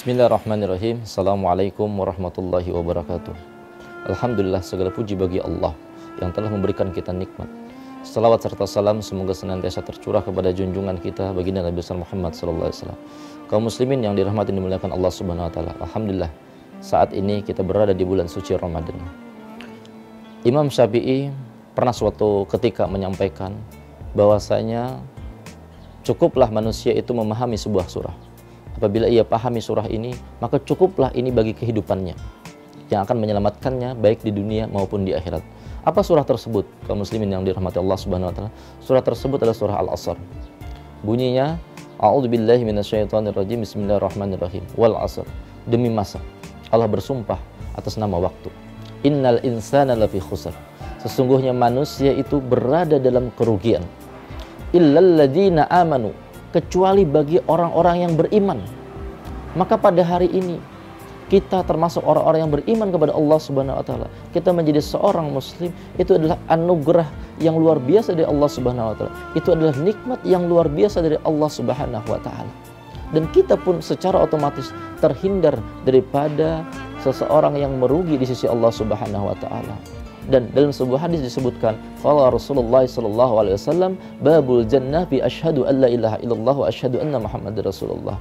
Bismillahirrahmanirrahim. Assalamualaikum warahmatullahi wabarakatuh. Alhamdulillah, segala puji bagi Allah yang telah memberikan kita nikmat. Salawat serta salam semoga senantiasa tercurah kepada junjungan kita baginda Nabi besar Muhammad SAW. Kaum muslimin yang dirahmati dan dimuliakan Allah Subhanahu wa taala. Alhamdulillah, saat ini kita berada di bulan suci Ramadan. Imam Syafi'i pernah suatu ketika menyampaikan bahwasanya cukuplah manusia itu memahami sebuah surah. Apabila ia pahami surah ini, maka cukuplah ini bagi kehidupannya yang akan menyelamatkannya baik di dunia maupun di akhirat. Apa surah tersebut? Kaum muslimin yang dirahmati Allah Subhanahu wa taala. Surah tersebut adalah surah Al-Asr. Bunyinya, A'udzubillahi minasyaitonirrajim. Bismillahirrahmanirrahim. Wal 'asr. Demi masa. Allah bersumpah atas nama waktu. Innal insana lafi khusr. Sesungguhnya manusia itu berada dalam kerugian. Illal ladzina amanu, kecuali bagi orang-orang yang beriman. Maka pada hari ini kita termasuk orang-orang yang beriman kepada Allah Subhanahu wa taala. Kita menjadi seorang muslim itu adalah anugerah yang luar biasa dari Allah Subhanahu wa taala. Itu adalah nikmat yang luar biasa dari Allah Subhanahu wa taala. Dan kita pun secara otomatis terhindar daripada seseorang yang merugi di sisi Allah Subhanahu wa taala. Dan dalam sebuah hadis disebutkan, qala Rasulullah sallallahu alaihi wasallam, babul jannah fi asyhadu an la ilaha illallah wa asyhadu anna Muhammadar Rasulullah.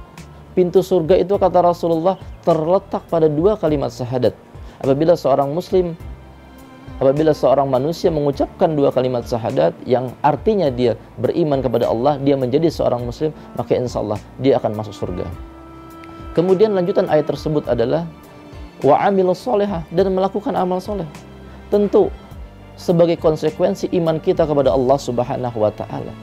Pintu surga itu, kata Rasulullah, terletak pada dua kalimat syahadat. Apabila seorang manusia mengucapkan dua kalimat syahadat yang artinya dia beriman kepada Allah, dia menjadi seorang muslim, maka insyaallah dia akan masuk surga. Kemudian lanjutan ayat tersebut adalah wa amilus sholihah, dan melakukan amal soleh. Tentu sebagai konsekuensi iman kita kepada Allah Subhanahu wa taala,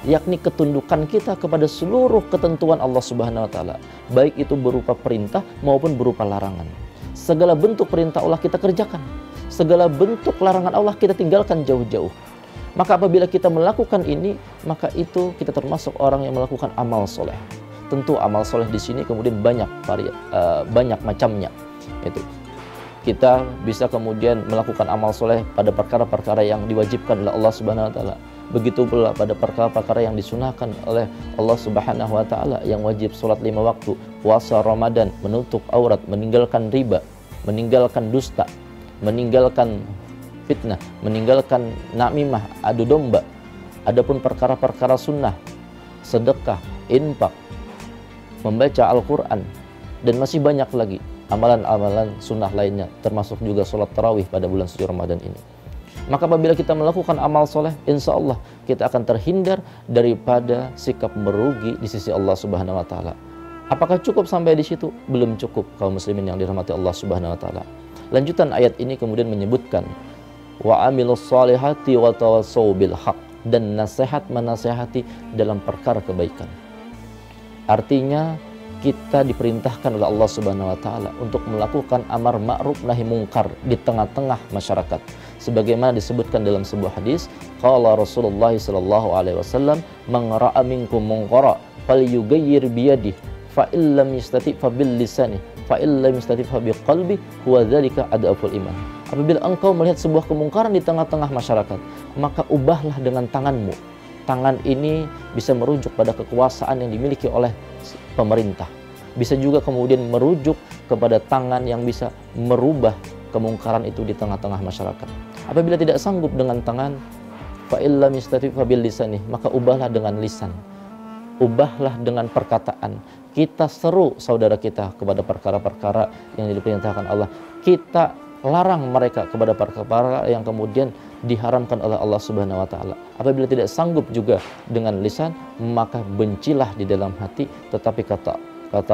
yakni ketundukan kita kepada seluruh ketentuan Allah Subhanahu wa taala, baik itu berupa perintah maupun berupa larangan. Segala bentuk perintah Allah kita kerjakan, segala bentuk larangan Allah kita tinggalkan jauh-jauh. Maka apabila kita melakukan ini, maka itu kita termasuk orang yang melakukan amal soleh. Tentu amal soleh di sini kemudian banyak macamnya. Itu kita bisa kemudian melakukan amal soleh pada perkara-perkara yang diwajibkan oleh Allah Subhanahu wa taala. Begitu pula pada perkara-perkara yang disunahkan oleh Allah Subhanahu wa taala, yang wajib salat 5 waktu, puasa Ramadan, menutup aurat, meninggalkan riba, meninggalkan dusta, meninggalkan fitnah, meninggalkan namimah, adu domba. Adapun perkara-perkara sunnah, sedekah, infak, membaca Al-Qur'an, dan masih banyak lagi amalan-amalan sunnah lainnya, termasuk juga sholat tarawih pada bulan suci Ramadan ini. Maka apabila kita melakukan amal soleh, insya Allah kita akan terhindar daripada sikap merugi di sisi Allah Subhanahu wa taala. Apakah cukup sampai di situ? Belum cukup, kaum muslimin yang dirahmati Allah Subhanahu wa taala. Lanjutan ayat ini kemudian menyebutkan wa amilus sholihati wa tawassaw bil haq, dan nasihat menasihati dalam perkara kebaikan. Artinya kita diperintahkan oleh Allah Subhanahu wa taala untuk melakukan amar ma'ruf nahi mungkar di tengah-tengah masyarakat. Sebagaimana disebutkan dalam sebuah hadis, qala Rasulullah sallallahu alaihi wasallam, man ra'a minkum munkara falyughayyir bi yadihi, fa illam yastati' fa bil lisani, fa illam yastati' fa bi qalbi, huwa dzalika adaful iman. Apabila engkau melihat sebuah kemungkaran di tengah-tengah masyarakat, maka ubahlah dengan tanganmu. Tangan ini bisa merujuk pada kekuasaan yang dimiliki oleh pemerintah. Bisa juga kemudian merujuk kepada tangan yang bisa merubah kemungkaran itu di tengah-tengah masyarakat. Apabila tidak sanggup dengan tangan, fa illam yastati' fa bil lisani, maka ubahlah dengan lisan. Ubahlah dengan perkataan. Kita seru saudara kita kepada perkara-perkara yang diperintahkan Allah. Kita larang mereka kepada perkara yang kemudian diharamkan oleh Allah Subhanahu wa taala. Apabila tidak sanggup juga dengan lisan, maka bencilah di dalam hati. Tetapi kata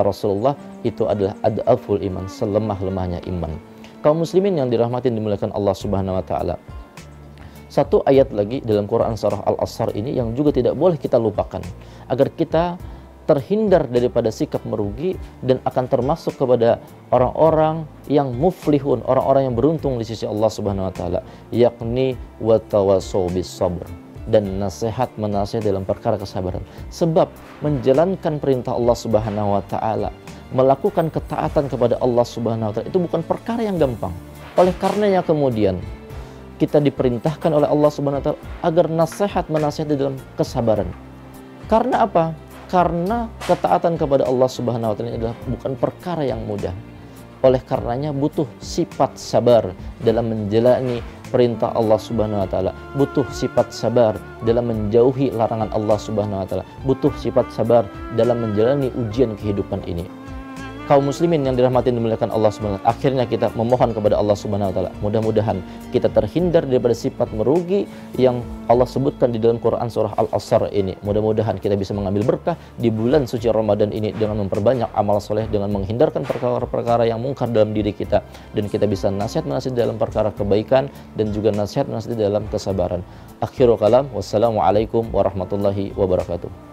Rasulullah, itu adalah adaful iman, selemah-lemahnya iman. Kaum muslimin yang dirahmati dan dimuliakan Allah Subhanahu wa taala. Satu ayat lagi dalam Quran surah Al-Asr ini yang juga tidak boleh kita lupakan, agar kita terhindar daripada sikap merugi dan akan termasuk kepada orang-orang yang muflihun, orang-orang yang beruntung di sisi Allah Subhanahu wa taala, yakni wa tawassaw bis sabr, dan nasihat menasihat dalam perkara kesabaran. Sebab menjalankan perintah Allah Subhanahu wa taala, melakukan ketaatan kepada Allah Subhanahu wa taala itu bukan perkara yang gampang. Oleh karenanya kemudian kita diperintahkan oleh Allah Subhanahu wa taala agar nasihat menasihat dalam kesabaran. Karena apa? Karena ketaatan kepada Allah Subhanahu wa taala adalah bukan perkara yang mudah. Oleh karenanya butuh sifat sabar dalam menjalani perintah Allah Subhanahu wa taala, butuh sifat sabar dalam menjauhi larangan Allah Subhanahu wa taala, butuh sifat sabar dalam menjalani ujian kehidupan ini. Kaum muslimin yang dirahmati dan dimuliakan Allah Subhanahu wa taala, akhirnya kita memohon kepada Allah Subhanahu wa taala, mudah-mudahan kita terhindar daripada sifat merugi yang Allah sebutkan di dalam Quran surah Al-Asr ini. Mudah-mudahan kita bisa mengambil berkah di bulan suci Ramadan ini dengan memperbanyak amal soleh, dengan menghindarkan perkara-perkara yang mungkar dalam diri kita, dan kita bisa nasihat-nasihat dalam perkara kebaikan dan juga nasihat-nasihat dalam kesabaran. Akhirul kalam, wassalamualaikum warahmatullahi wabarakatuh.